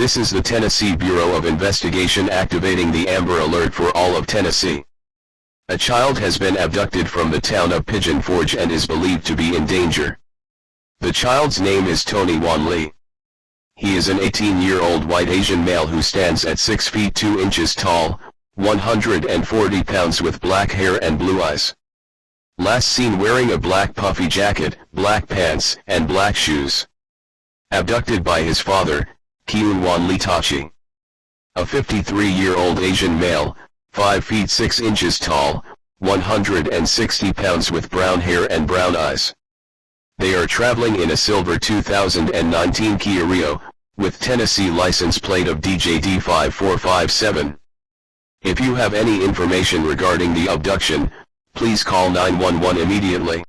This is the Tennessee Bureau of Investigation activating the Amber Alert for all of Tennessee. A child has been abducted from the town of Pigeon Forge and is believed to be in danger. The child's name is Tony Wan Lee. He is an 18-year-old white Asian male who stands at 6 feet 2 inches tall, 140 pounds with black hair and blue eyes. Last seen wearing a black puffy jacket, black pants, and black shoes. Abducted by his father, Kyun Wan Lee Tachi. A 53-year-old Asian male, 5 feet 6 inches tall, 160 pounds with brown hair and brown eyes. They are traveling in a silver 2019 Kia Rio, with Tennessee license plate of DJD 5457. If you have any information regarding the abduction, please call 911 immediately.